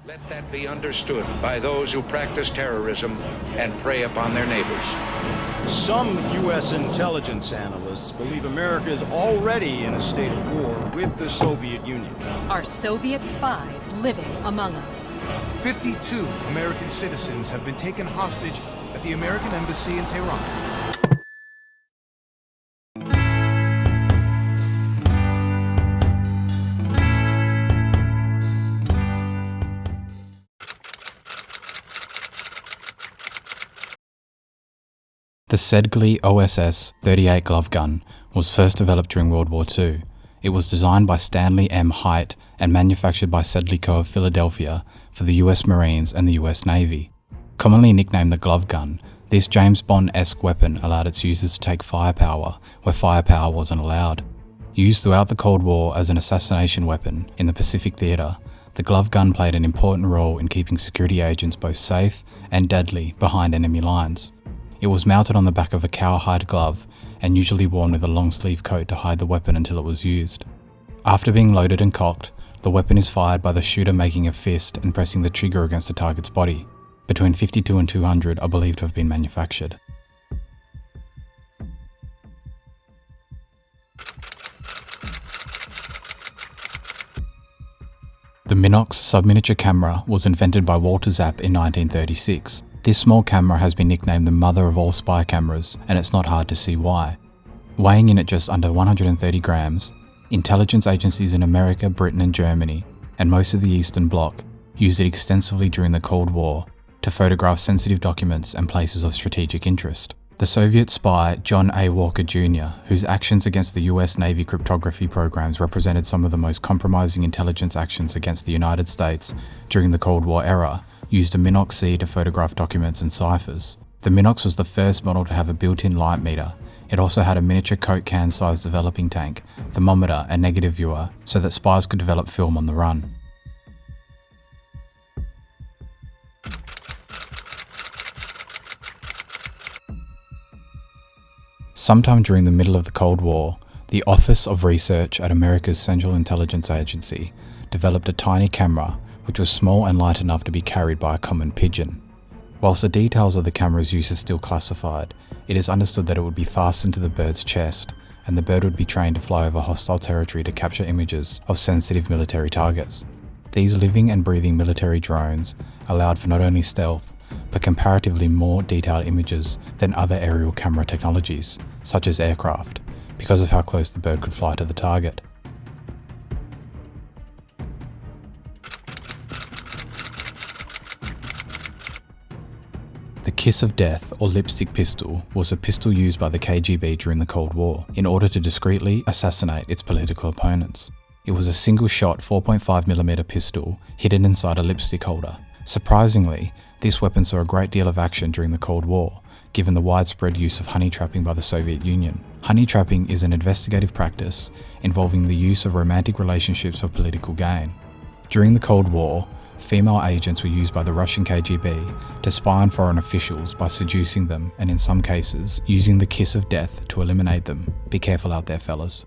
Let that be understood by those who practice terrorism and prey upon their neighbors. Some U.S. intelligence analysts believe America is already in a state of war with the Soviet Union. Are Soviet spies living among us? 52 American citizens have been taken hostage at the American Embassy in Tehran. The Sedgley OSS-38 glove gun was first developed during World War II. It was designed by Stanley M. Hite and manufactured by Sedgley Co. of Philadelphia for the US Marines and the US Navy. Commonly nicknamed the glove gun, this James Bond-esque weapon allowed its users to take firepower where firepower wasn't allowed. Used throughout the Cold War as an assassination weapon in the Pacific Theatre, the glove gun played an important role in keeping security agents both safe and deadly behind enemy lines. It was mounted on the back of a cowhide glove and usually worn with a long sleeve coat to hide the weapon until it was used. After being loaded and cocked, the weapon is fired by the shooter making a fist and pressing the trigger against the target's body. Between 52 and 200 are believed to have been manufactured. The Minox subminiature camera was invented by Walter Zapp in 1936. This small camera has been nicknamed the mother of all spy cameras, and it's not hard to see why. Weighing in at just under 130 grams, intelligence agencies in America, Britain and Germany, and most of the Eastern Bloc, used it extensively during the Cold War to photograph sensitive documents and places of strategic interest. The Soviet spy John A. Walker Jr., whose actions against the US Navy cryptography programs represented some of the most compromising intelligence actions against the United States during the Cold War era, used a Minox C to photograph documents and ciphers. The Minox was the first model to have a built-in light meter. It also had a miniature Coke can sized developing tank, thermometer and negative viewer so that spies could develop film on the run. Sometime during the middle of the Cold War, the Office of Research at America's Central Intelligence Agency developed a tiny camera which was small and light enough to be carried by a common pigeon. Whilst the details of the camera's use are still classified, it is understood that it would be fastened to the bird's chest, and the bird would be trained to fly over hostile territory to capture images of sensitive military targets. These living and breathing military drones allowed for not only stealth, but comparatively more detailed images than other aerial camera technologies, such as aircraft, because of how close the bird could fly to the target. The Kiss of Death, or lipstick pistol, was a pistol used by the KGB during the Cold War in order to discreetly assassinate its political opponents. It was a single-shot 4.5mm pistol hidden inside a lipstick holder. Surprisingly, this weapon saw a great deal of action during the Cold War, given the widespread use of honey trapping by the Soviet Union. Honey trapping is an investigative practice involving the use of romantic relationships for political gain. During the Cold War, female agents were used by the Russian KGB to spy on foreign officials by seducing them and, in some cases, using the kiss of death to eliminate them. Be careful out there, fellas.